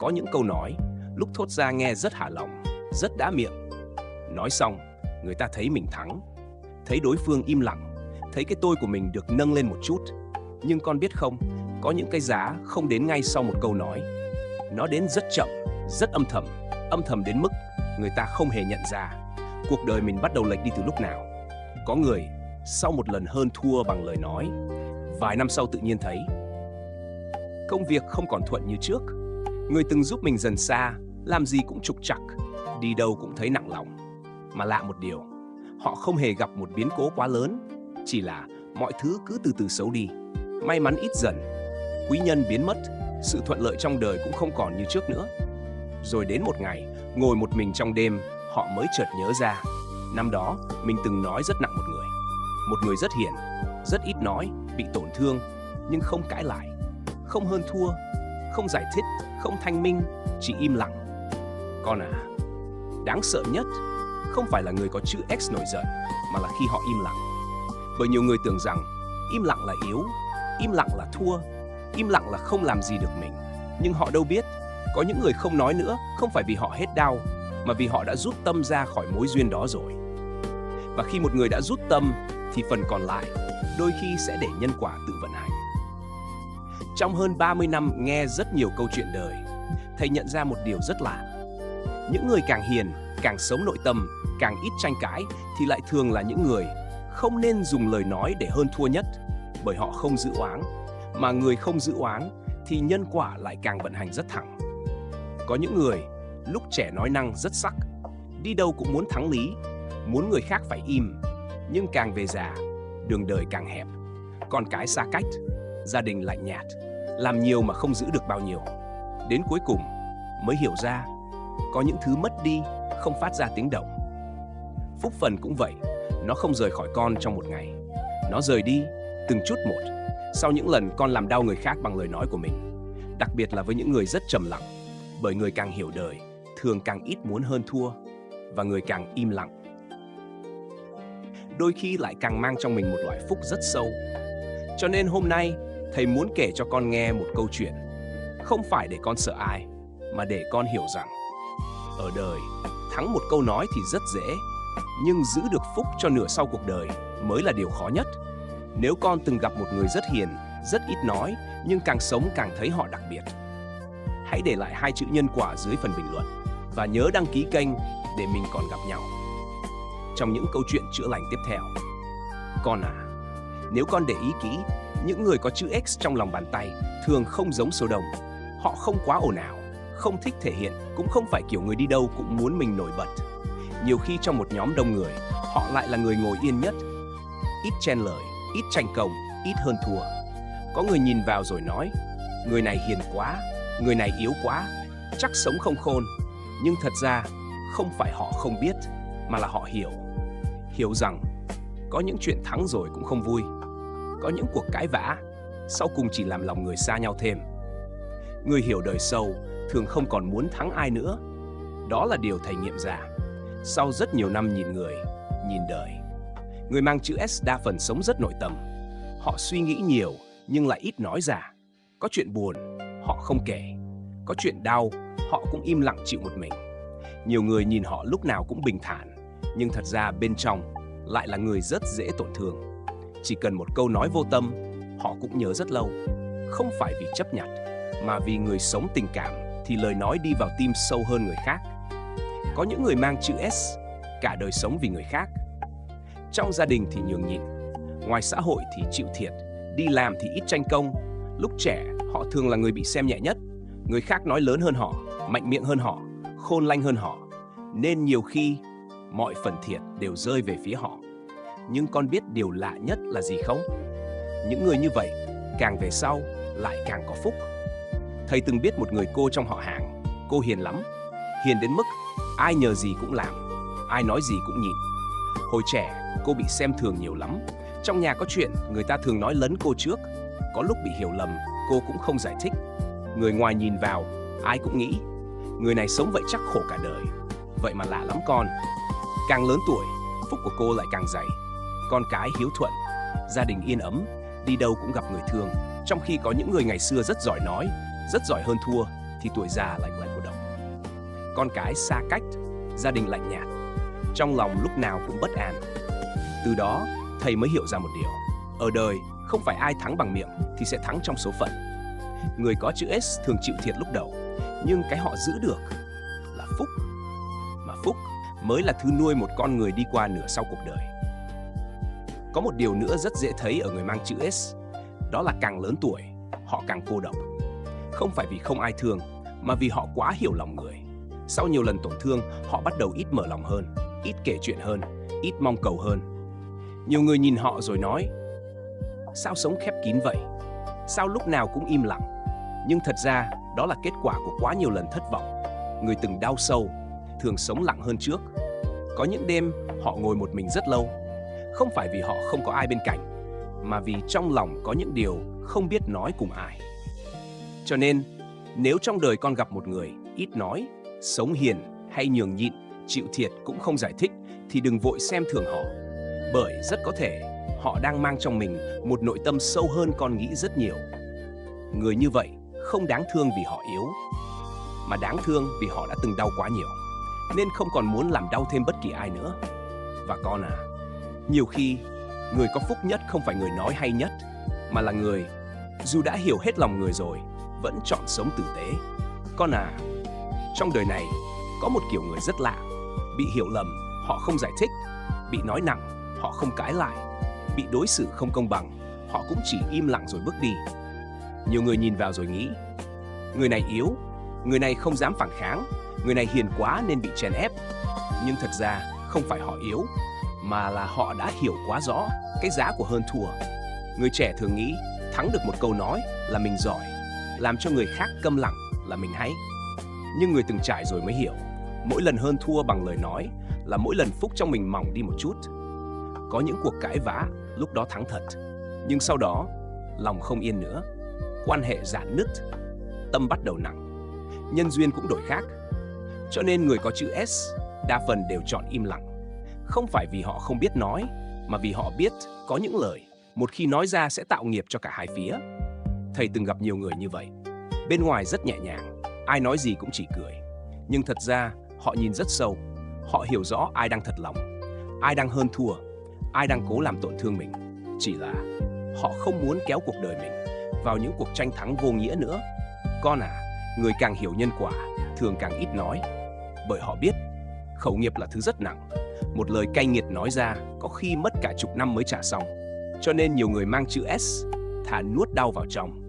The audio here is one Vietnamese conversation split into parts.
Có những câu nói, lúc thốt ra nghe rất hả lòng, rất đã miệng. Nói xong, người ta thấy mình thắng, thấy đối phương im lặng, thấy cái tôi của mình được nâng lên một chút. Nhưng con biết không, có những cái giá không đến ngay sau một câu nói. Nó đến rất chậm, rất âm thầm đến mức người ta không hề nhận ra cuộc đời mình bắt đầu lệch đi từ lúc nào. Có người, sau một lần hơn thua bằng lời nói, vài năm sau tự nhiên thấy công việc không còn thuận như trước. Người từng giúp mình dần xa, làm gì cũng trục trặc, đi đâu cũng thấy nặng lòng. Mà lạ một điều, họ không hề gặp một biến cố quá lớn, chỉ là mọi thứ cứ từ từ xấu đi, may mắn ít dần, quý nhân biến mất, sự thuận lợi trong đời cũng không còn như trước nữa. Rồi đến một ngày, ngồi một mình trong đêm, họ mới chợt nhớ ra, năm đó mình từng nói rất nặng một người rất hiền, rất ít nói, bị tổn thương, nhưng không cãi lại, không hơn thua, không giải thích, không thanh minh, chỉ im lặng. Con à, đáng sợ nhất không phải là người có chữ X nổi giận, mà là khi họ im lặng. Bởi nhiều người tưởng rằng im lặng là yếu, im lặng là thua, im lặng là không làm gì được mình. Nhưng họ đâu biết, có những người không nói nữa không phải vì họ hết đau, mà vì họ đã rút tâm ra khỏi mối duyên đó rồi. Và khi một người đã rút tâm, thì phần còn lại đôi khi sẽ để nhân quả tự vận hành. Trong hơn 30 năm nghe rất nhiều câu chuyện đời, thầy nhận ra một điều rất lạ. Những người càng hiền, càng sống nội tâm, càng ít tranh cãi thì lại thường là những người không nên dùng lời nói để hơn thua nhất, bởi họ không giữ oán. Mà người không giữ oán thì nhân quả lại càng vận hành rất thẳng. Có những người lúc trẻ nói năng rất sắc, đi đâu cũng muốn thắng lý, muốn người khác phải im. Nhưng càng về già, đường đời càng hẹp, con cái xa cách, gia đình lạnh nhạt, làm nhiều mà không giữ được bao nhiêu. Đến cuối cùng mới hiểu ra, có những thứ mất đi không phát ra tiếng động. Phúc phần cũng vậy, nó không rời khỏi con trong một ngày. Nó rời đi từng chút một, sau những lần con làm đau người khác bằng lời nói của mình. Đặc biệt là với những người rất trầm lặng, bởi người càng hiểu đời, thường càng ít muốn hơn thua, và người càng im lặng, đôi khi lại càng mang trong mình một loại phúc rất sâu. Cho nên hôm nay, thầy muốn kể cho con nghe một câu chuyện, không phải để con sợ ai, mà để con hiểu rằng, ở đời, thắng một câu nói thì rất dễ, nhưng giữ được phúc cho nửa sau cuộc đời mới là điều khó nhất. Nếu con từng gặp một người rất hiền, rất ít nói, nhưng càng sống càng thấy họ đặc biệt, hãy để lại 2 chữ nhân quả dưới phần bình luận, và nhớ đăng ký kênh để mình còn gặp nhau trong những câu chuyện chữa lành tiếp theo. Con à, nếu con để ý kỹ, những người có chữ X trong lòng bàn tay thường không giống số đông. Họ không quá ồn ào, không thích thể hiện, cũng không phải kiểu người đi đâu cũng muốn mình nổi bật. Nhiều khi trong một nhóm đông người, họ lại là người ngồi yên nhất, ít chen lời, ít tranh công, ít hơn thua. Có người nhìn vào rồi nói, người này hiền quá, người này yếu quá, chắc sống không khôn. Nhưng thật ra, không phải họ không biết, mà là họ hiểu rằng có những chuyện thắng rồi cũng không vui, có những cuộc cãi vã sau cùng chỉ làm lòng người xa nhau thêm. Người hiểu đời sâu thường không còn muốn thắng ai nữa. Đó là điều thầy nghiệm ra sau rất nhiều năm nhìn người, nhìn đời. Người mang chữ S đa phần sống rất nội tâm. Họ suy nghĩ nhiều nhưng lại ít nói ra. Có chuyện buồn, họ không kể. Có chuyện đau, họ cũng im lặng chịu một mình. Nhiều người nhìn họ lúc nào cũng bình thản, nhưng thật ra bên trong lại là người rất dễ tổn thương. Chỉ cần một câu nói vô tâm, họ cũng nhớ rất lâu. Không phải vì chấp nhặt, mà vì người sống tình cảm thì lời nói đi vào tim sâu hơn người khác. Có những người mang chữ S, cả đời sống vì người khác. Trong gia đình thì nhường nhịn, ngoài xã hội thì chịu thiệt, đi làm thì ít tranh công. Lúc trẻ, họ thường là người bị xem nhẹ nhất. Người khác nói lớn hơn họ, mạnh miệng hơn họ, khôn lanh hơn họ, nên nhiều khi mọi phần thiệt đều rơi về phía họ. Nhưng con biết điều lạ nhất là gì không? Những người như vậy càng về sau lại càng có phúc. Thầy từng biết một người cô trong họ hàng. Cô hiền lắm, hiền đến mức ai nhờ gì cũng làm, ai nói gì cũng nhịn. Hồi trẻ cô bị xem thường nhiều lắm. Trong nhà có chuyện người ta thường nói lấn cô trước. Có lúc bị hiểu lầm, cô cũng không giải thích. Người ngoài nhìn vào, ai cũng nghĩ người này sống vậy chắc khổ cả đời. Vậy mà lạ lắm con, càng lớn tuổi, phúc của cô lại càng dày. Con cái hiếu thuận, gia đình yên ấm, đi đâu cũng gặp người thương. Trong khi có những người ngày xưa rất giỏi nói, rất giỏi hơn thua, thì tuổi già lại là cô độc. Con cái xa cách, gia đình lạnh nhạt, trong lòng lúc nào cũng bất an. Từ đó, thầy mới hiểu ra một điều. Ở đời, không phải ai thắng bằng miệng thì sẽ thắng trong số phận. Người có chữ S thường chịu thiệt lúc đầu, nhưng cái họ giữ được là phúc. Mà phúc mới là thứ nuôi một con người đi qua nửa sau cuộc đời. Có một điều nữa rất dễ thấy ở người mang chữ S, đó là càng lớn tuổi, họ càng cô độc. Không phải vì không ai thương, mà vì họ quá hiểu lòng người. Sau nhiều lần tổn thương, họ bắt đầu ít mở lòng hơn, ít kể chuyện hơn, ít mong cầu hơn. Nhiều người nhìn họ rồi nói, sao sống khép kín vậy? Sao lúc nào cũng im lặng? Nhưng thật ra, đó là kết quả của quá nhiều lần thất vọng. Người từng đau sâu, thường sống lặng hơn trước. Có những đêm, họ ngồi một mình rất lâu. Không phải vì họ không có ai bên cạnh, mà vì trong lòng có những điều không biết nói cùng ai. Cho nên, nếu trong đời con gặp một người ít nói, sống hiền hay nhường nhịn, chịu thiệt cũng không giải thích, thì đừng vội xem thường họ. Bởi rất có thể họ đang mang trong mình một nội tâm sâu hơn con nghĩ rất nhiều. Người như vậy không đáng thương vì họ yếu, mà đáng thương vì họ đã từng đau quá nhiều, nên không còn muốn làm đau thêm bất kỳ ai nữa. Và con à, nhiều khi người có phúc nhất không phải người nói hay nhất, mà là người dù đã hiểu hết lòng người rồi vẫn chọn sống tử tế. Con à, trong đời này có một kiểu người rất lạ. Bị hiểu lầm, họ không giải thích. Bị nói nặng, họ không cãi lại. Bị đối xử không công bằng, họ cũng chỉ im lặng rồi bước đi. Nhiều người nhìn vào rồi nghĩ, người này yếu, người này không dám phản kháng, người này hiền quá nên bị chèn ép. Nhưng thật ra không phải họ yếu, mà là họ đã hiểu quá rõ cái giá của hơn thua. Người trẻ thường nghĩ thắng được một câu nói là mình giỏi, làm cho người khác câm lặng là mình hay. Nhưng người từng trải rồi mới hiểu, mỗi lần hơn thua bằng lời nói là mỗi lần phúc trong mình mỏng đi một chút. Có những cuộc cãi vã lúc đó thắng thật, nhưng sau đó lòng không yên nữa, quan hệ rạn nứt, tâm bắt đầu nặng, nhân duyên cũng đổi khác. Cho nên người có chữ S đa phần đều chọn im lặng. Không phải vì họ không biết nói, mà vì họ biết có những lời một khi nói ra sẽ tạo nghiệp cho cả hai phía. Thầy từng gặp nhiều người như vậy. Bên ngoài rất nhẹ nhàng, ai nói gì cũng chỉ cười. Nhưng thật ra họ nhìn rất sâu. Họ hiểu rõ ai đang thật lòng, ai đang hơn thua, ai đang cố làm tổn thương mình. Chỉ là họ không muốn kéo cuộc đời mình vào những cuộc tranh thắng vô nghĩa nữa. Con à, người càng hiểu nhân quả thường càng ít nói. Bởi họ biết khẩu nghiệp là thứ rất nặng. Một lời cay nghiệt nói ra có khi mất cả chục năm mới trả xong. Cho nên nhiều người mang chữ S thà nuốt đau vào trong,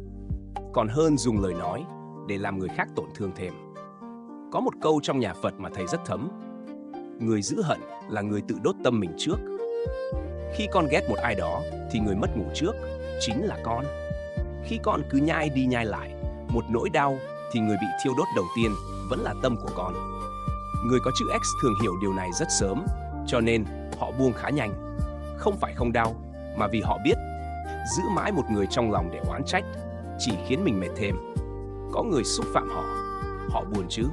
còn hơn dùng lời nói để làm người khác tổn thương thêm. Có một câu trong nhà Phật mà thầy rất thấm: người giữ hận là người tự đốt tâm mình trước. Khi con ghét một ai đó thì người mất ngủ trước chính là con. Khi con cứ nhai đi nhai lại một nỗi đau thì người bị thiêu đốt đầu tiên vẫn là tâm của con. Người có chữ X thường hiểu điều này rất sớm, cho nên họ buông khá nhanh. Không phải không đau, mà vì họ biết giữ mãi một người trong lòng để oán trách chỉ khiến mình mệt thêm. Có người xúc phạm họ, họ buồn chứ.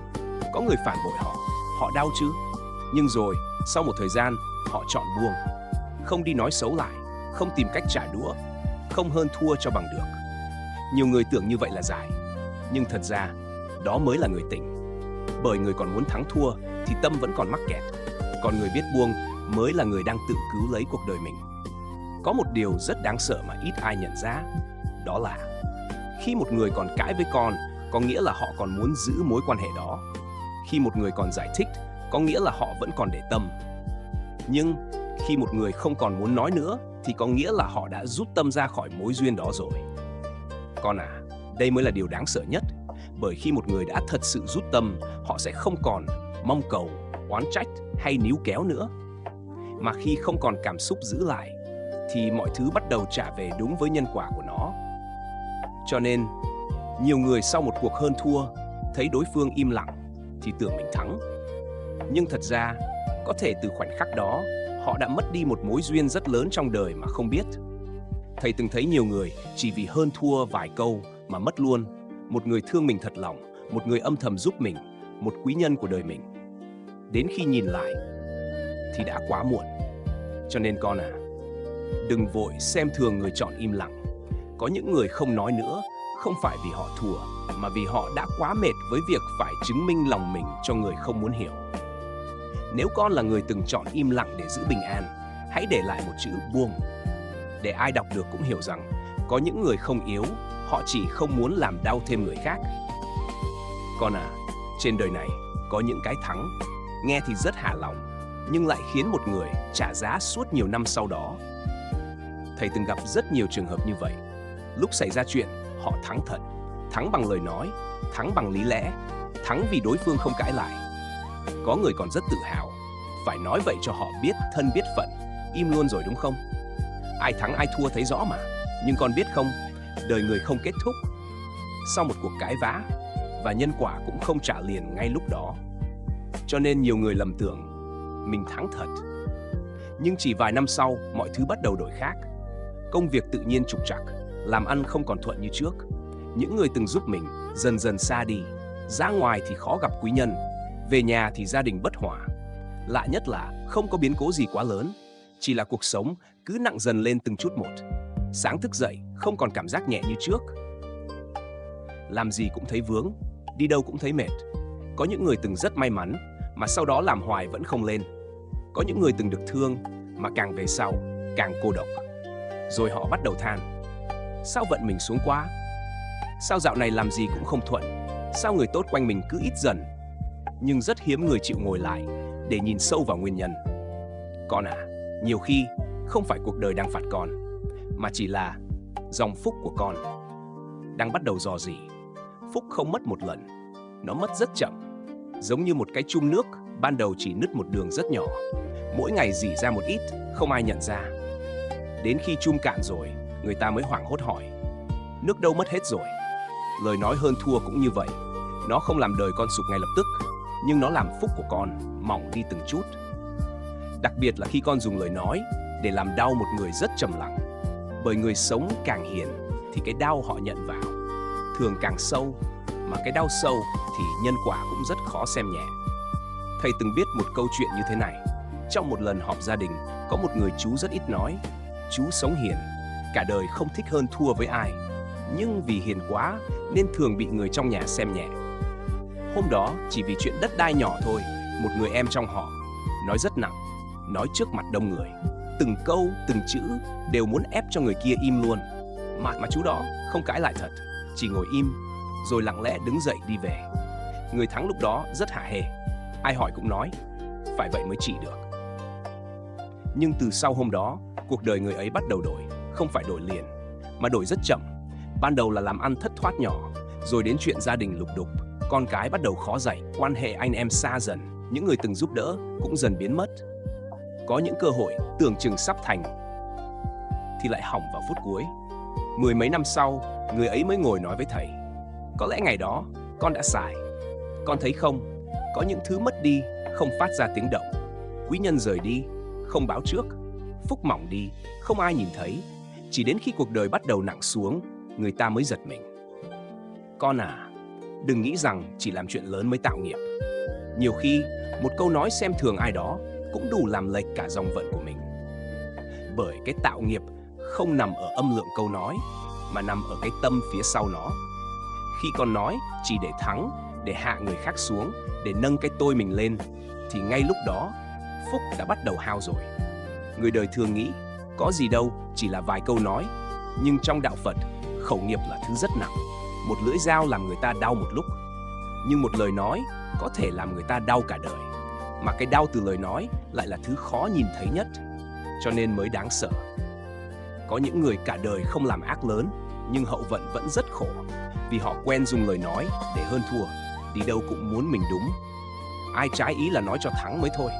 Có người phản bội họ, họ đau chứ. Nhưng rồi, sau một thời gian, họ chọn buông. Không đi nói xấu lại, không tìm cách trả đũa, không hơn thua cho bằng được. Nhiều người tưởng như vậy là giải, nhưng thật ra, đó mới là người tỉnh. Bởi người còn muốn thắng thua thì tâm vẫn còn mắc kẹt. Còn người biết buông mới là người đang tự cứu lấy cuộc đời mình. Có một điều rất đáng sợ mà ít ai nhận ra, đó là khi một người còn cãi với con, có nghĩa là họ còn muốn giữ mối quan hệ đó. Khi một người còn giải thích, có nghĩa là họ vẫn còn để tâm. Nhưng khi một người không còn muốn nói nữa, thì có nghĩa là họ đã rút tâm ra khỏi mối duyên đó rồi. Con à, đây mới là điều đáng sợ nhất. Bởi khi một người đã thật sự rút tâm, họ sẽ không còn mong cầu, oán trách hay níu kéo nữa. Mà khi không còn cảm xúc giữ lại, thì mọi thứ bắt đầu trả về đúng với nhân quả của nó. Cho nên, nhiều người sau một cuộc hơn thua, thấy đối phương im lặng, thì tưởng mình thắng. Nhưng thật ra, có thể từ khoảnh khắc đó, họ đã mất đi một mối duyên rất lớn trong đời mà không biết. Thầy từng thấy nhiều người chỉ vì hơn thua vài câu mà mất luôn một người thương mình thật lòng, một người âm thầm giúp mình, một quý nhân của đời mình. Đến khi nhìn lại thì đã quá muộn. Cho nên con à, đừng vội xem thường người chọn im lặng. Có những người không nói nữa Không phải vì họ thua, mà vì họ đã quá mệt với việc phải chứng minh lòng mình cho người không muốn hiểu. Nếu con là người từng chọn im lặng để giữ bình an, hãy để lại một chữ buông. Để ai đọc được cũng hiểu rằng, có những người không yếu, họ chỉ không muốn làm đau thêm người khác. Con à, trên đời này có những cái thắng, nghe thì rất hả lòng, nhưng lại khiến một người trả giá suốt nhiều năm sau đó. Thầy từng gặp rất nhiều trường hợp như vậy. Lúc xảy ra chuyện, họ thắng thật, thắng bằng lời nói, thắng bằng lý lẽ, thắng vì đối phương không cãi lại. Có người còn rất tự hào, phải nói vậy cho họ biết thân biết phận, im luôn rồi đúng không? Ai thắng ai thua thấy rõ mà, nhưng con biết không, đời người không kết thúc sau một cuộc cãi vã, và nhân quả cũng không trả liền ngay lúc đó. Cho nên nhiều người lầm tưởng mình thắng thật. Nhưng chỉ vài năm sau, mọi thứ bắt đầu đổi khác. Công việc tự nhiên trục trặc, làm ăn không còn thuận như trước. Những người từng giúp mình dần dần xa đi. Ra ngoài thì khó gặp quý nhân, về nhà thì gia đình bất hòa. Lạ nhất là không có biến cố gì quá lớn, chỉ là cuộc sống cứ nặng dần lên từng chút một. Sáng thức dậy không còn cảm giác nhẹ như trước. Làm gì cũng thấy vướng, đi đâu cũng thấy mệt. Có những người từng rất may mắn, mà sau đó làm hoài vẫn không lên. Có những người từng được thương, mà càng về sau, càng cô độc. Rồi họ bắt đầu than, sao vận mình xuống quá? Sao dạo này làm gì cũng không thuận? Sao người tốt quanh mình cứ ít dần? Nhưng rất hiếm người chịu ngồi lại để nhìn sâu vào nguyên nhân. Con à, nhiều khi không phải cuộc đời đang phạt con, mà chỉ là dòng phúc của con đang bắt đầu rò rỉ. Phúc không mất một lần, nó mất rất chậm. Giống như một cái chum nước, ban đầu chỉ nứt một đường rất nhỏ, mỗi ngày rỉ ra một ít, không ai nhận ra. Đến khi chum cạn rồi, người ta mới hoảng hốt hỏi, nước đâu mất hết rồi? Lời nói hơn thua cũng như vậy. Nó không làm đời con sụp ngay lập tức, nhưng nó làm phúc của con mỏng đi từng chút. Đặc biệt là khi con dùng lời nói để làm đau một người rất trầm lặng. Bởi người sống càng hiền thì cái đau họ nhận vào thường càng sâu, mà cái đau sâu thì nhân quả cũng rất khó xem nhẹ. Thầy từng biết một câu chuyện như thế này. Trong một lần họp gia đình, có một người chú rất ít nói. Chú sống hiền, cả đời không thích hơn thua với ai, nhưng vì hiền quá nên thường bị người trong nhà xem nhẹ. Hôm đó chỉ vì chuyện đất đai nhỏ thôi, một người em trong họ nói rất nặng, nói trước mặt đông người, từng câu từng chữ đều muốn ép cho người kia im luôn. Mà chú đó không cãi lại thật, chỉ ngồi im rồi lặng lẽ đứng dậy đi về. Người thắng lúc đó rất hả hê, ai hỏi cũng nói phải vậy mới trị được. Nhưng từ sau hôm đó, cuộc đời người ấy bắt đầu đổi, không phải đổi liền, mà đổi rất chậm. Ban đầu là làm ăn thất thoát nhỏ, rồi đến chuyện gia đình lục đục, con cái bắt đầu khó dạy, quan hệ anh em xa dần, những người từng giúp đỡ cũng dần biến mất. Có những cơ hội tưởng chừng sắp thành thì lại hỏng vào phút cuối. 10 mấy năm sau, người ấy mới ngồi nói với thầy, có lẽ ngày đó con đã sai. Con thấy không, có những thứ mất đi không phát ra tiếng động, quý nhân rời đi không báo trước, phúc mỏng đi không ai nhìn thấy. Chỉ đến khi cuộc đời bắt đầu nặng xuống, người ta mới giật mình. Con à, đừng nghĩ rằng chỉ làm chuyện lớn mới tạo nghiệp. Nhiều khi một câu nói xem thường ai đó cũng đủ làm lệch cả dòng vận của mình. Bởi cái tạo nghiệp không nằm ở âm lượng câu nói, mà nằm ở cái tâm phía sau nó. Khi con nói chỉ để thắng, để hạ người khác xuống, để nâng cái tôi mình lên, thì ngay lúc đó phúc đã bắt đầu hao rồi. Người đời thường nghĩ có gì đâu, chỉ là vài câu nói. Nhưng trong đạo Phật, khẩu nghiệp là thứ rất nặng. Một lưỡi dao làm người ta đau một lúc, nhưng một lời nói có thể làm người ta đau cả đời. Mà cái đau từ lời nói lại là thứ khó nhìn thấy nhất, cho nên mới đáng sợ. Có những người cả đời không làm ác lớn, nhưng hậu vận vẫn rất khổ, vì họ quen dùng lời nói để hơn thua, đi đâu cũng muốn mình đúng. Ai trái ý là nói cho thắng mới thôi.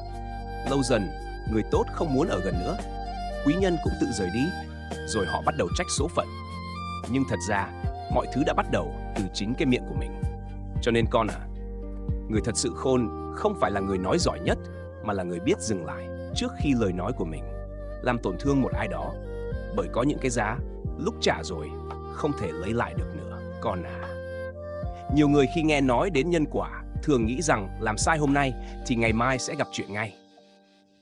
Lâu dần, người tốt không muốn ở gần nữa, quý nhân cũng tự rời đi, rồi họ bắt đầu trách số phận. Nhưng thật ra, mọi thứ đã bắt đầu từ chính cái miệng của mình. Cho nên con à, người thật sự khôn không phải là người nói giỏi nhất, mà là người biết dừng lại trước khi lời nói của mình làm tổn thương một ai đó. Bởi có những cái giá lúc trả rồi không thể lấy lại được nữa, con à. Nhiều người khi nghe nói đến nhân quả thường nghĩ rằng làm sai hôm nay thì ngày mai sẽ gặp chuyện ngay.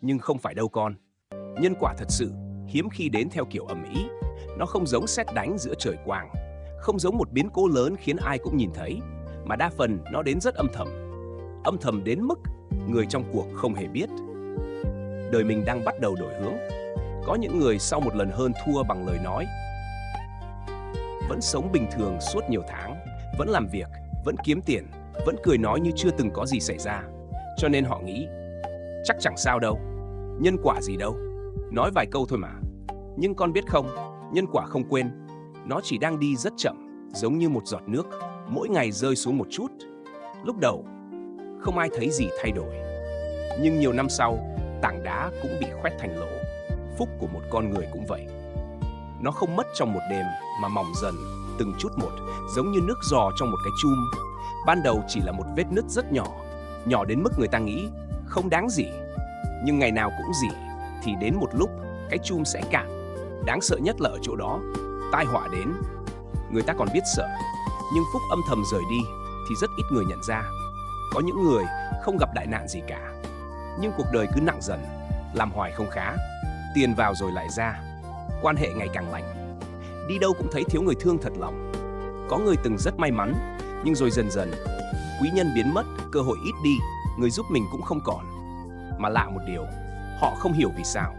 Nhưng không phải đâu con. Nhân quả thật sự hiếm khi đến theo kiểu ầm ĩ. Nó không giống sét đánh giữa trời quang, Không giống một biến cố lớn khiến ai cũng nhìn thấy, mà đa phần nó đến rất âm thầm đến mức người trong cuộc không hề biết. Đời mình đang bắt đầu đổi hướng. Có những người sau một lần hơn thua bằng lời nói, vẫn sống bình thường suốt nhiều tháng, vẫn làm việc, vẫn kiếm tiền, vẫn cười nói như chưa từng có gì xảy ra. Cho nên họ nghĩ, chắc chẳng sao đâu, nhân quả gì đâu, nói vài câu thôi mà. Nhưng con biết không, nhân quả không quên, nó chỉ đang đi rất chậm, giống như một giọt nước, mỗi ngày rơi xuống một chút. Lúc đầu, không ai thấy gì thay đổi. Nhưng nhiều năm sau, tảng đá cũng bị khoét thành lỗ. Phúc của một con người cũng vậy. Nó không mất trong một đêm mà mỏng dần, từng chút một, giống như nước giò trong một cái chum. Ban đầu chỉ là một vết nứt rất nhỏ, nhỏ đến mức người ta nghĩ không đáng gì. Nhưng ngày nào cũng rỉ, thì đến một lúc cái chum sẽ cạn. Đáng sợ nhất là ở chỗ đó, tai họa đến. Người ta còn biết sợ, nhưng phúc âm thầm rời đi thì rất ít người nhận ra. Có những người không gặp đại nạn gì cả, nhưng cuộc đời cứ nặng dần, làm hoài không khá, tiền vào rồi lại ra, quan hệ ngày càng lạnh. Đi đâu cũng thấy thiếu người thương thật lòng. Có người từng rất may mắn, nhưng rồi dần dần, quý nhân biến mất, cơ hội ít đi, người giúp mình cũng không còn. Mà lạ một điều, họ không hiểu vì sao.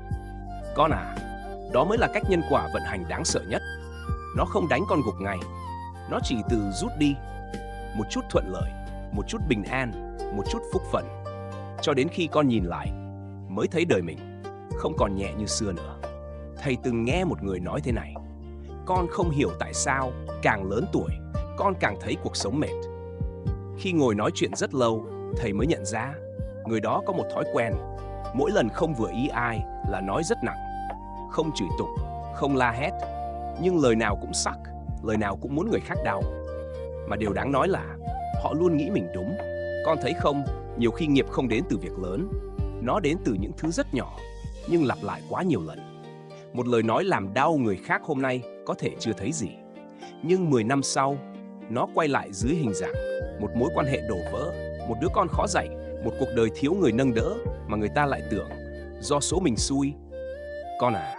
Con à, đó mới là cách nhân quả vận hành đáng sợ nhất. Nó không đánh con gục ngay, nó chỉ từ rút đi một chút thuận lợi, một chút bình an, một chút phúc phận, cho đến khi con nhìn lại mới thấy đời mình không còn nhẹ như xưa nữa. Thầy từng nghe một người nói thế này: con không hiểu tại sao càng lớn tuổi con càng thấy cuộc sống mệt. Khi ngồi nói chuyện rất lâu, thầy mới nhận ra người đó có một thói quen, mỗi lần không vừa ý ai là nói rất nặng, không chửi tục, không la hét, nhưng lời nào cũng sắc, lời nào cũng muốn người khác đau. Mà điều đáng nói là họ luôn nghĩ mình đúng. Con thấy không, nhiều khi nghiệp không đến từ việc lớn, nó đến từ những thứ rất nhỏ nhưng lặp lại quá nhiều lần. Một lời nói làm đau người khác hôm nay có thể chưa thấy gì, nhưng 10 năm sau nó quay lại dưới hình dạng một mối quan hệ đổ vỡ, một đứa con khó dạy, một cuộc đời thiếu người nâng đỡ mà người ta lại tưởng do số mình xui. Con à,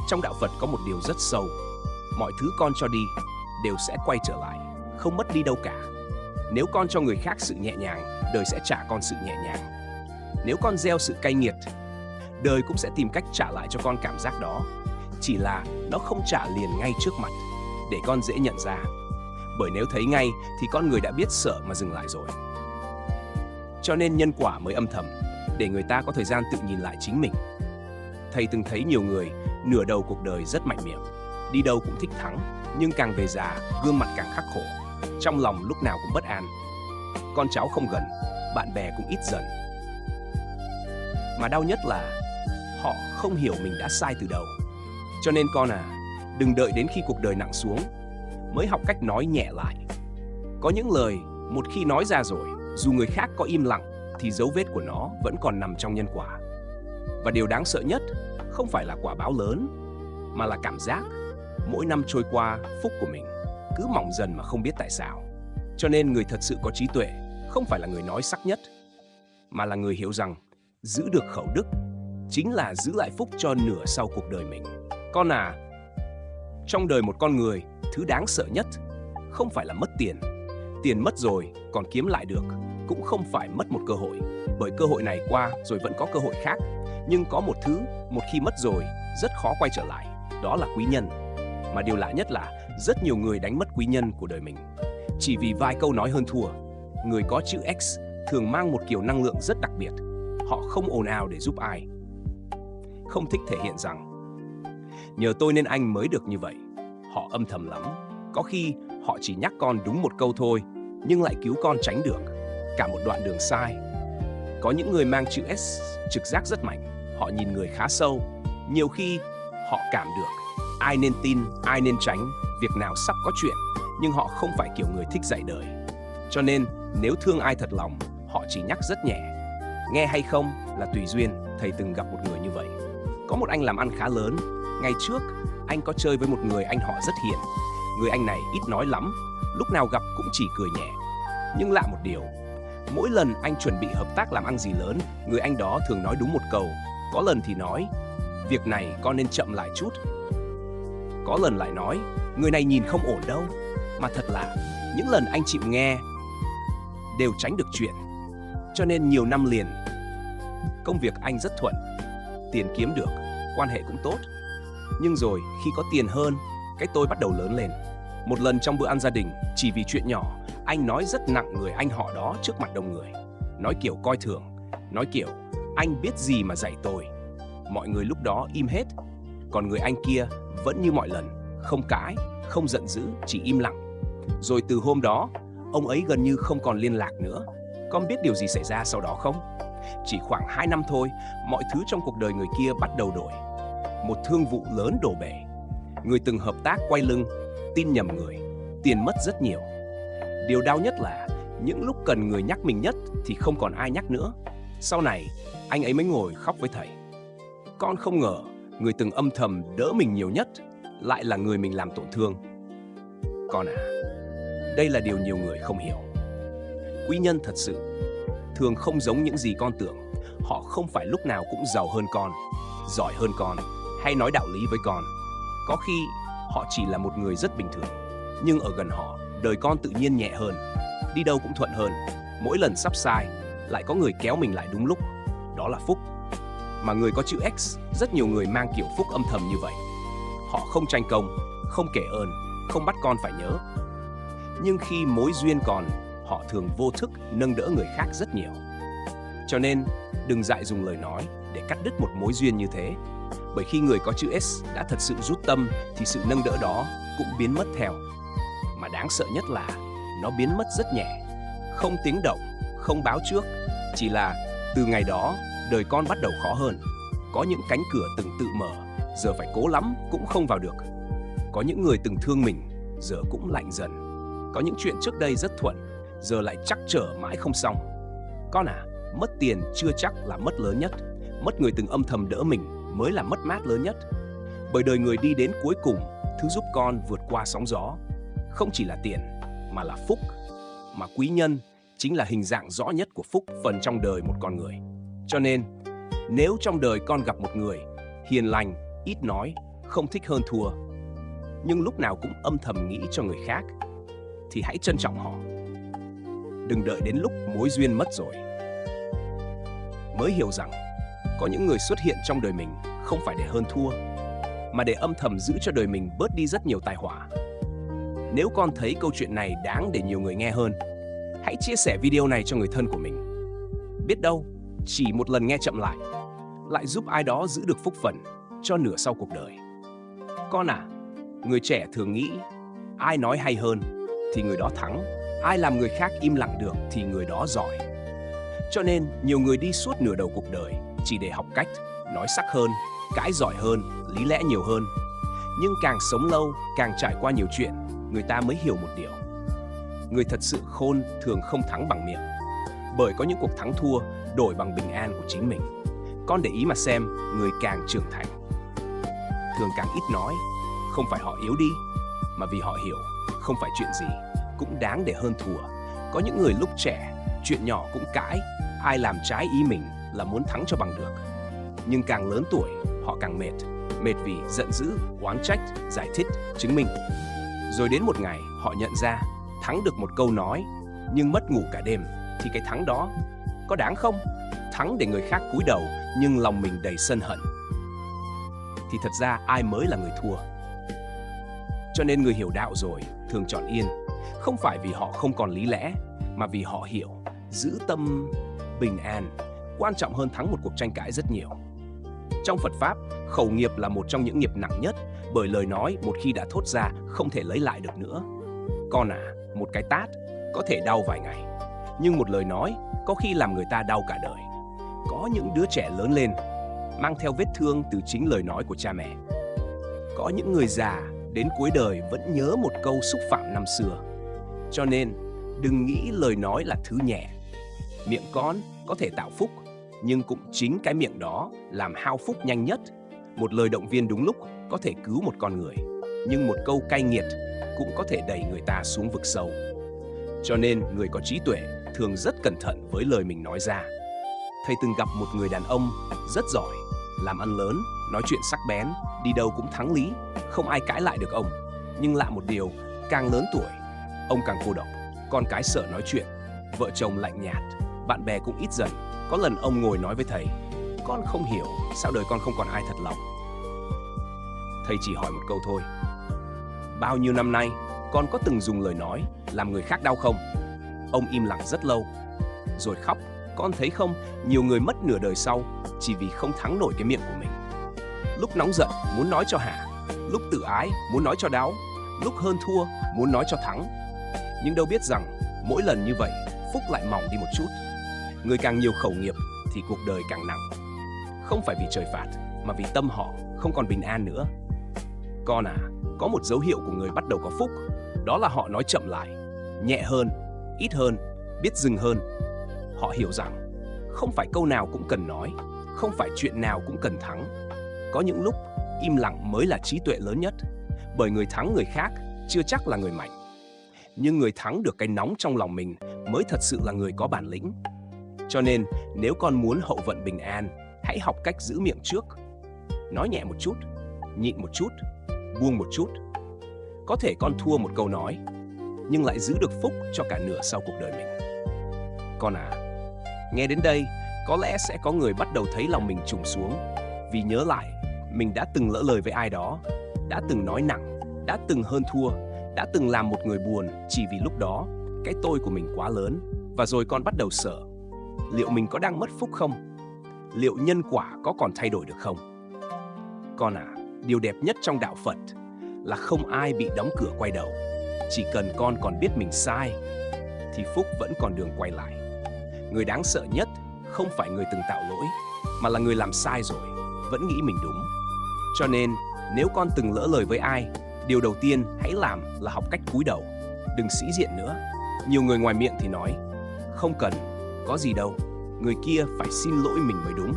trong đạo Phật có một điều rất sâu: mọi thứ con cho đi đều sẽ quay trở lại, không mất đi đâu cả. Nếu con cho người khác sự nhẹ nhàng, đời sẽ trả con sự nhẹ nhàng. Nếu con gieo sự cay nghiệt, đời cũng sẽ tìm cách trả lại cho con cảm giác đó. Chỉ là nó không trả liền ngay trước mặt, để con dễ nhận ra. Bởi nếu thấy ngay thì con người đã biết sợ mà dừng lại rồi. Cho nên nhân quả mới âm thầm, để người ta có thời gian tự nhìn lại chính mình. Thầy từng thấy nhiều người nửa đầu cuộc đời rất mạnh miệng, đi đâu cũng thích thắng, nhưng càng về già, gương mặt càng khắc khổ, trong lòng lúc nào cũng bất an. Con cháu không gần, bạn bè cũng ít dần. Mà đau nhất là họ không hiểu mình đã sai từ đầu. Cho nên con à, đừng đợi đến khi cuộc đời nặng xuống mới học cách nói nhẹ lại. Có những lời một khi nói ra rồi, dù người khác có im lặng thì dấu vết của nó vẫn còn nằm trong nhân quả. Và điều đáng sợ nhất không phải là quả báo lớn, mà là cảm giác mỗi năm trôi qua, phúc của mình cứ mỏng dần mà không biết tại sao. Cho nên người thật sự có trí tuệ không phải là người nói sắc nhất, mà là người hiểu rằng giữ được khẩu đức chính là giữ lại phúc cho nửa sau cuộc đời mình. Con à, trong đời một con người, thứ đáng sợ nhất không phải là mất tiền. Tiền mất rồi còn kiếm lại được, cũng không phải mất một cơ hội, bởi cơ hội này qua rồi vẫn có cơ hội khác. Nhưng có một thứ, một khi mất rồi, rất khó quay trở lại, đó là quý nhân. Mà điều lạ nhất là rất nhiều người đánh mất quý nhân của đời mình chỉ vì vài câu nói hơn thua. Người có chữ X thường mang một kiểu năng lượng rất đặc biệt. Họ không ồn ào để giúp ai, không thích thể hiện rằng nhờ tôi nên anh mới được như vậy. Họ âm thầm lắm. Có khi họ chỉ nhắc con đúng một câu thôi, nhưng lại cứu con tránh được cả một đoạn đường sai. Có những người mang chữ S trực giác rất mạnh. Họ nhìn người khá sâu. Nhiều khi họ cảm được ai nên tin, ai nên tránh, việc nào sắp có chuyện. Nhưng họ không phải kiểu người thích dạy đời. Cho nên nếu thương ai thật lòng, họ chỉ nhắc rất nhẹ. Nghe hay không là tùy duyên. Thầy từng gặp một người như vậy. Có một anh làm ăn khá lớn. Ngày trước, anh có chơi với một người anh họ rất hiền. Người anh này ít nói lắm, lúc nào gặp cũng chỉ cười nhẹ. Nhưng lạ một điều, mỗi lần anh chuẩn bị hợp tác làm ăn gì lớn, người anh đó thường nói đúng một câu. Có lần thì nói, việc này con nên chậm lại chút. Có lần lại nói, người này nhìn không ổn đâu, Mà thật lạ, những lần anh chịu nghe đều tránh được chuyện. Cho nên nhiều năm liền, công việc anh rất thuận, tiền kiếm được, quan hệ cũng tốt. Nhưng rồi khi có tiền hơn, cái tôi bắt đầu lớn lên. Một lần trong bữa ăn gia đình, chỉ vì chuyện nhỏ, anh nói rất nặng người anh họ đó trước mặt đông người. Nói kiểu coi thường, nói kiểu anh biết gì mà dạy tôi. Mọi người lúc đó im hết. Còn người anh kia vẫn như mọi lần, không cãi, không giận dữ, chỉ im lặng. Rồi từ hôm đó, ông ấy gần như không còn liên lạc nữa. Con biết điều gì xảy ra sau đó không? Chỉ khoảng 2 năm thôi, mọi thứ trong cuộc đời người kia bắt đầu đổi. Một thương vụ lớn đổ bể. Người từng hợp tác quay lưng, tin nhầm người, tiền mất rất nhiều. Điều đau nhất là những lúc cần người nhắc mình nhất thì không còn ai nhắc nữa. Sau này, anh ấy mới ngồi khóc với thầy. Con không ngờ, người từng âm thầm đỡ mình nhiều nhất lại là người mình làm tổn thương. Con à, đây là điều nhiều người không hiểu. Quý nhân thật sự thường không giống những gì con tưởng. Họ không phải lúc nào cũng giàu hơn con, giỏi hơn con hay nói đạo lý với con. Có khi họ chỉ là một người rất bình thường, nhưng ở gần họ, đời con tự nhiên nhẹ hơn, đi đâu cũng thuận hơn. Mỗi lần sắp sai, lại có người kéo mình lại đúng lúc. Đó là phúc. Mà người có chữ X, rất nhiều người mang kiểu phúc âm thầm như vậy. Họ không tranh công, không kể ơn, không bắt con phải nhớ. Nhưng khi mối duyên còn, họ thường vô thức nâng đỡ người khác rất nhiều. Cho nên, đừng dại dùng lời nói để cắt đứt một mối duyên như thế. Bởi khi người có chữ S đã thật sự rút tâm thì sự nâng đỡ đó cũng biến mất theo. Mà đáng sợ nhất là nó biến mất rất nhẹ, không tiếng động, không báo trước. Chỉ là từ ngày đó, đời con bắt đầu khó hơn. Có những cánh cửa từng tự mở, giờ phải cố lắm cũng không vào được. Có những người từng thương mình, giờ cũng lạnh dần. Có những chuyện trước đây rất thuận, giờ lại trắc trở mãi không xong. Con à, mất tiền chưa chắc là mất lớn nhất. Mất người từng âm thầm đỡ mình mới là mất mát lớn nhất. Bởi đời người đi đến cuối cùng, thứ giúp con vượt qua sóng gió không chỉ là tiền, mà là phúc. Mà quý nhân chính là hình dạng rõ nhất của phúc phần trong đời một con người. Cho nên, nếu trong đời con gặp một người hiền lành, ít nói, không thích hơn thua, nhưng lúc nào cũng âm thầm nghĩ cho người khác, thì hãy trân trọng họ. Đừng đợi đến lúc mối duyên mất rồi mới hiểu rằng có những người xuất hiện trong đời mình không phải để hơn thua, mà để âm thầm giữ cho đời mình bớt đi rất nhiều tai họa. Nếu con thấy câu chuyện này đáng để nhiều người nghe hơn, hãy chia sẻ video này cho người thân của mình. Biết đâu, chỉ một lần nghe chậm lại giúp ai đó giữ được phúc phần cho nửa sau cuộc đời. Con à, người trẻ thường nghĩ ai nói hay hơn thì người đó thắng, ai làm người khác im lặng được thì người đó giỏi. Cho nên nhiều người đi suốt nửa đầu cuộc đời chỉ để học cách nói sắc hơn, cãi giỏi hơn, lý lẽ nhiều hơn. Nhưng càng sống lâu, càng trải qua nhiều chuyện, người ta mới hiểu một điều. Người thật sự khôn thường không thắng bằng miệng, bởi có những cuộc thắng thua đổi bằng bình an của chính mình. Con để ý mà xem, người càng trưởng thành thường càng ít nói. Không phải họ yếu đi, mà vì họ hiểu không phải chuyện gì cũng đáng để hơn thua. Có những người lúc trẻ, chuyện nhỏ cũng cãi, ai làm trái ý mình là muốn thắng cho bằng được. Nhưng càng lớn tuổi, họ càng mệt vì giận dữ, oán trách, giải thích, chứng minh. Rồi đến một ngày, họ nhận ra thắng được một câu nói, nhưng mất ngủ cả đêm, thì cái thắng đó có đáng không? Thắng để người khác cúi đầu, nhưng lòng mình đầy sân hận, thì thật ra ai mới là người thua. Cho nên người hiểu đạo rồi thường chọn yên, không phải vì họ không còn lý lẽ, mà vì họ hiểu giữ tâm bình an quan trọng hơn thắng một cuộc tranh cãi rất nhiều. Trong Phật Pháp, khẩu nghiệp là một trong những nghiệp nặng nhất, bởi lời nói một khi đã thốt ra không thể lấy lại được nữa. Con à, một cái tát có thể đau vài ngày, nhưng một lời nói có khi làm người ta đau cả đời. Có những đứa trẻ lớn lên mang theo vết thương từ chính lời nói của cha mẹ. Có những người già đến cuối đời vẫn nhớ một câu xúc phạm năm xưa. Cho nên, đừng nghĩ lời nói là thứ nhẹ. Miệng con có thể tạo phúc, nhưng cũng chính cái miệng đó làm hao phúc nhanh nhất. Một lời động viên đúng lúc có thể cứu một con người, nhưng một câu cay nghiệt cũng có thể đẩy người ta xuống vực sâu. Cho nên, người có trí tuệ thường rất cẩn thận với lời mình nói ra. Thầy từng gặp một người đàn ông rất giỏi, làm ăn lớn, nói chuyện sắc bén, đi đâu cũng thắng lý, không ai cãi lại được ông. Nhưng lạ một điều, càng lớn tuổi, Ông càng cô độc, con cái sợ nói chuyện, vợ chồng lạnh nhạt, bạn bè cũng ít dần. Có lần ông ngồi nói với thầy, con không hiểu sao đời con không còn ai thật lòng. Thầy chỉ hỏi một câu thôi, bao nhiêu năm nay con có từng dùng lời nói làm người khác đau không? Ông im lặng rất lâu, rồi khóc. Con thấy không, nhiều người mất nửa đời sau chỉ vì không thắng nổi cái miệng của mình. Lúc nóng giận muốn nói cho hả, lúc tự ái muốn nói cho đáo, lúc hơn thua muốn nói cho thắng. Nhưng đâu biết rằng mỗi lần như vậy, phúc lại mỏng đi một chút. Người càng nhiều khẩu nghiệp thì cuộc đời càng nặng. Không phải vì trời phạt, mà vì tâm họ không còn bình an nữa. Con à, có một dấu hiệu của người bắt đầu có phúc, đó là họ nói chậm lại, nhẹ hơn, ít hơn, biết dừng hơn. Họ hiểu rằng không phải câu nào cũng cần nói, không phải chuyện nào cũng cần thắng. Có những lúc im lặng mới là trí tuệ lớn nhất, bởi người thắng người khác chưa chắc là người mạnh. Nhưng người thắng được cái nóng trong lòng mình mới thật sự là người có bản lĩnh. Cho nên nếu con muốn hậu vận bình an, hãy học cách giữ miệng trước. Nói nhẹ một chút, nhịn một chút, buông một chút. Có thể con thua một câu nói, nhưng lại giữ được phúc cho cả nửa sau cuộc đời mình. Con à, nghe đến đây, có lẽ sẽ có người bắt đầu thấy lòng mình trùng xuống, vì nhớ lại mình đã từng lỡ lời với ai đó, đã từng nói nặng, đã từng hơn thua, đã từng làm một người buồn chỉ vì lúc đó cái tôi của mình quá lớn. Và rồi con bắt đầu sợ, liệu mình có đang mất phúc không? Liệu nhân quả có còn thay đổi được không? Con à, điều đẹp nhất trong đạo Phật là không ai bị đóng cửa quay đầu. Chỉ cần con còn biết mình sai, thì phúc vẫn còn đường quay lại. Người đáng sợ nhất không phải người từng tạo lỗi, mà là người làm sai rồi vẫn nghĩ mình đúng. Cho nên nếu con từng lỡ lời với ai, điều đầu tiên hãy làm là học cách cúi đầu, đừng sĩ diện nữa. Nhiều người ngoài miệng thì nói, không cần, có gì đâu, người kia phải xin lỗi mình mới đúng.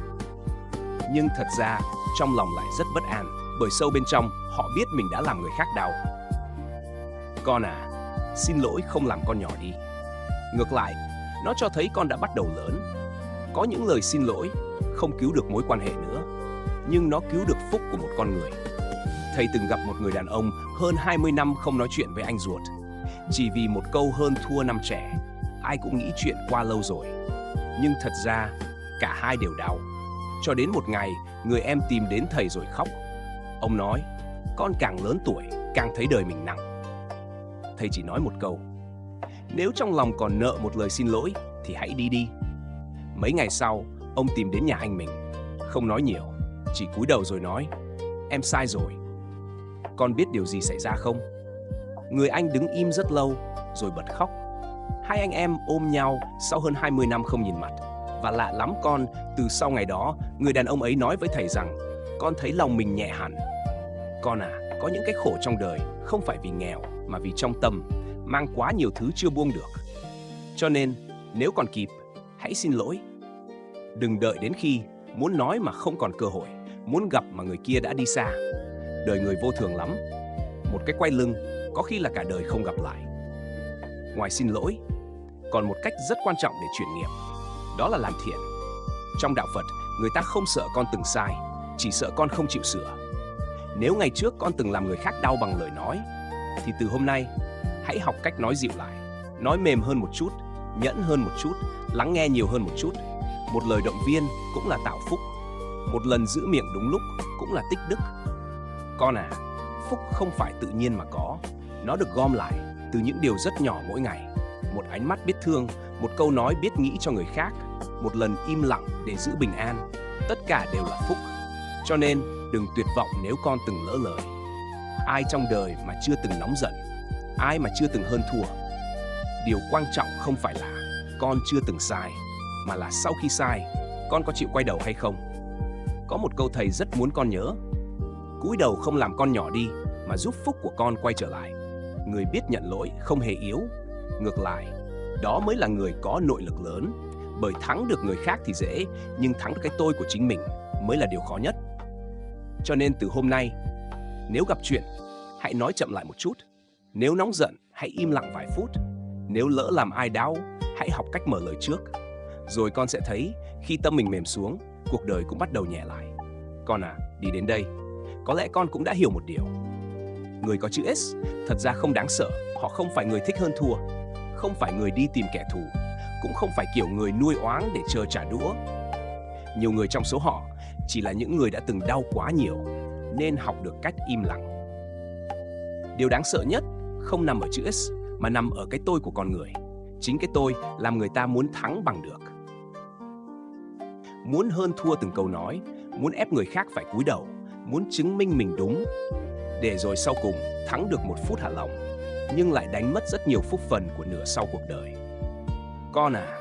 Nhưng thật ra trong lòng lại rất bất an, bởi sâu bên trong họ biết mình đã làm người khác đau. Con à, xin lỗi không làm con nhỏ đi. Ngược lại, nó cho thấy con đã bắt đầu lớn. Có những lời xin lỗi không cứu được mối quan hệ nữa, nhưng nó cứu được phúc của một con người. Thầy từng gặp một người đàn ông hơn 20 năm không nói chuyện với anh ruột, chỉ vì một câu hơn thua năm trẻ. Ai cũng nghĩ chuyện qua lâu rồi, nhưng thật ra cả hai đều đau. Cho đến một ngày, người em tìm đến thầy rồi khóc. Ông nói, con càng lớn tuổi càng thấy đời mình nặng. Thầy chỉ nói một câu, nếu trong lòng còn nợ một lời xin lỗi thì hãy đi đi. Mấy ngày sau, ông tìm đến nhà anh mình, không nói nhiều, chỉ cúi đầu rồi nói, em sai rồi. Con biết điều gì xảy ra không? Người anh đứng im rất lâu rồi bật khóc. Hai anh em ôm nhau sau hơn 20 năm không nhìn mặt. Và lạ lắm con, từ sau ngày đó, người đàn ông ấy nói với thầy rằng, con thấy lòng mình nhẹ hẳn. Con à, có những cái khổ trong đời không phải vì nghèo, mà vì trong tâm mang quá nhiều thứ chưa buông được. Cho nên, nếu còn kịp, hãy xin lỗi. Đừng đợi đến khi muốn nói mà không còn cơ hội, muốn gặp mà người kia đã đi xa. Đời người vô thường lắm. Một cái quay lưng có khi là cả đời không gặp lại. Ngoài xin lỗi, còn một cách rất quan trọng để chuyển nghiệp, đó là làm thiện. Trong đạo Phật, người ta không sợ con từng sai, chỉ sợ con không chịu sửa. Nếu ngày trước con từng làm người khác đau bằng lời nói, thì từ hôm nay, hãy học cách nói dịu lại, nói mềm hơn một chút, nhẫn hơn một chút, lắng nghe nhiều hơn một chút. Một lời động viên cũng là tạo phúc. Một lần giữ miệng đúng lúc cũng là tích đức. Con à, phúc không phải tự nhiên mà có, nó được gom lại từ những điều rất nhỏ mỗi ngày. Một ánh mắt biết thương, một câu nói biết nghĩ cho người khác, một lần im lặng để giữ bình an, tất cả đều là phúc. Cho nên đừng tuyệt vọng nếu con từng lỡ lời. Ai trong đời mà chưa từng nóng giận, ai mà chưa từng hơn thua. Điều quan trọng không phải là con chưa từng sai, mà là sau khi sai, con có chịu quay đầu hay không. Có một câu thầy rất muốn con nhớ, cúi đầu không làm con nhỏ đi, mà giúp phúc của con quay trở lại. Người biết nhận lỗi không hề yếu, ngược lại, đó mới là người có nội lực lớn. Bởi thắng được người khác thì dễ, nhưng thắng được cái tôi của chính mình mới là điều khó nhất. Cho nên từ hôm nay, nếu gặp chuyện, hãy nói chậm lại một chút. Nếu nóng giận, hãy im lặng vài phút. Nếu lỡ làm ai đau, hãy học cách mở lời trước. Rồi con sẽ thấy, khi tâm mình mềm xuống, cuộc đời cũng bắt đầu nhẹ lại. Con à, đi đến đây, có lẽ con cũng đã hiểu một điều. Người có chữ S thật ra không đáng sợ. Họ không phải người thích hơn thua, không phải người đi tìm kẻ thù, cũng không phải kiểu người nuôi oán để chờ trả đũa. Nhiều người trong số họ chỉ là những người đã từng đau quá nhiều nên học được cách im lặng. Điều đáng sợ nhất không nằm ở chữ S mà nằm ở cái tôi của con người. Chính cái tôi làm người ta muốn thắng bằng được. Muốn hơn thua từng câu nói, muốn ép người khác phải cúi đầu, muốn chứng minh mình đúng, để rồi sau cùng thắng được một phút hạ lòng, nhưng lại đánh mất rất nhiều phúc phần của nửa sau cuộc đời. Con à,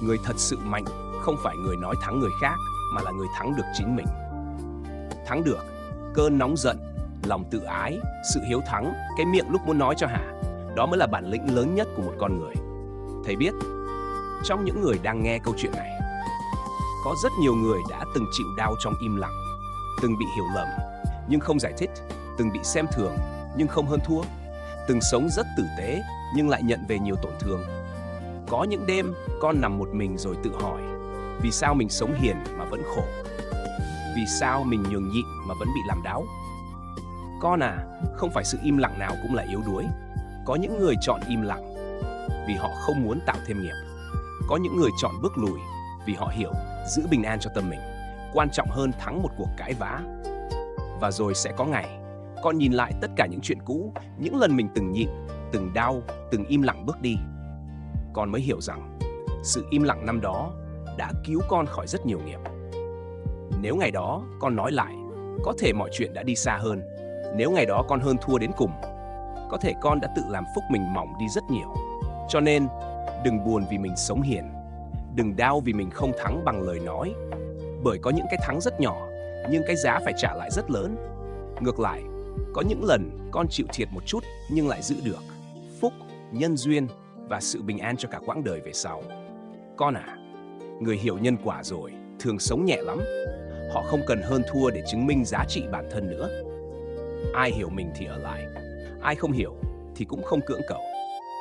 người thật sự mạnh không phải người nói thắng người khác, mà là người thắng được chính mình. Thắng được cơn nóng giận, lòng tự ái, sự hiếu thắng, cái miệng lúc muốn nói cho hả. Đó mới là bản lĩnh lớn nhất của một con người. Thầy biết, trong những người đang nghe câu chuyện này, có rất nhiều người đã từng chịu đau trong im lặng, từng bị hiểu lầm nhưng không giải thích, từng bị xem thường nhưng không hơn thua, từng sống rất tử tế nhưng lại nhận về nhiều tổn thương. Có những đêm con nằm một mình rồi tự hỏi, vì sao mình sống hiền mà vẫn khổ? Vì sao mình nhường nhịn mà vẫn bị làm đau? Con à, không phải sự im lặng nào cũng là yếu đuối. Có những người chọn im lặng vì họ không muốn tạo thêm nghiệp. Có những người chọn bước lùi vì họ hiểu giữ bình an cho tâm mình quan trọng hơn thắng một cuộc cãi vã. Và rồi sẽ có ngày con nhìn lại tất cả những chuyện cũ, những lần mình từng nhịn, từng đau, từng im lặng bước đi. Con mới hiểu rằng sự im lặng năm đó đã cứu con khỏi rất nhiều nghiệp. Nếu ngày đó con nói lại, có thể mọi chuyện đã đi xa hơn. Nếu ngày đó con hơn thua đến cùng, có thể con đã tự làm phúc mình mỏng đi rất nhiều. Cho nên, đừng buồn vì mình sống hiền. Đừng đau vì mình không thắng bằng lời nói. Bởi có những cái thắng rất nhỏ, nhưng cái giá phải trả lại rất lớn. Ngược lại, có những lần con chịu thiệt một chút nhưng lại giữ được phúc, nhân duyên và sự bình an cho cả quãng đời về sau. Con à, người hiểu nhân quả rồi thường sống nhẹ lắm. Họ không cần hơn thua để chứng minh giá trị bản thân nữa. Ai hiểu mình thì ở lại, ai không hiểu thì cũng không cưỡng cầu.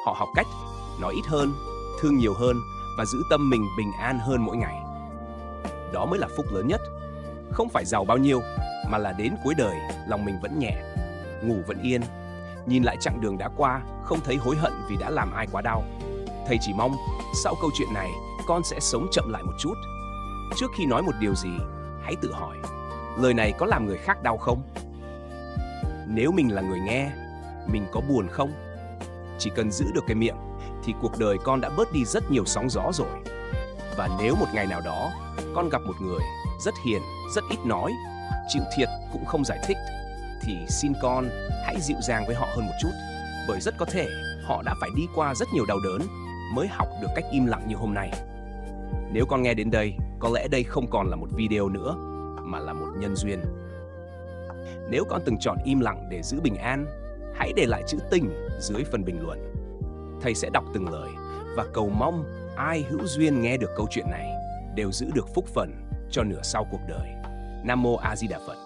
Họ học cách nói ít hơn, thương nhiều hơn và giữ tâm mình bình an hơn mỗi ngày. Đó mới là phúc lớn nhất. Không phải giàu bao nhiêu, mà là đến cuối đời lòng mình vẫn nhẹ, ngủ vẫn yên, nhìn lại chặng đường đã qua không thấy hối hận vì đã làm ai quá đau. Thầy chỉ mong sau câu chuyện này con sẽ sống chậm lại một chút. Trước khi nói một điều gì, hãy tự hỏi, lời này có làm người khác đau không? Nếu mình là người nghe, mình có buồn không? Chỉ cần giữ được cái miệng thì cuộc đời con đã bớt đi rất nhiều sóng gió rồi. Và nếu một ngày nào đó con gặp một người rất hiền, rất ít nói, chịu thiệt cũng không giải thích, thì xin con hãy dịu dàng với họ hơn một chút. Bởi rất có thể họ đã phải đi qua rất nhiều đau đớn mới học được cách im lặng như hôm nay. Nếu con nghe đến đây, có lẽ đây không còn là một video nữa, mà là một nhân duyên. Nếu con từng chọn im lặng để giữ bình an, hãy để lại chữ tình dưới phần bình luận. Thầy sẽ đọc từng lời và cầu mong ai hữu duyên nghe được câu chuyện này đều giữ được phúc phần cho nửa sau cuộc đời. Nam Mô A Di Đà Phật.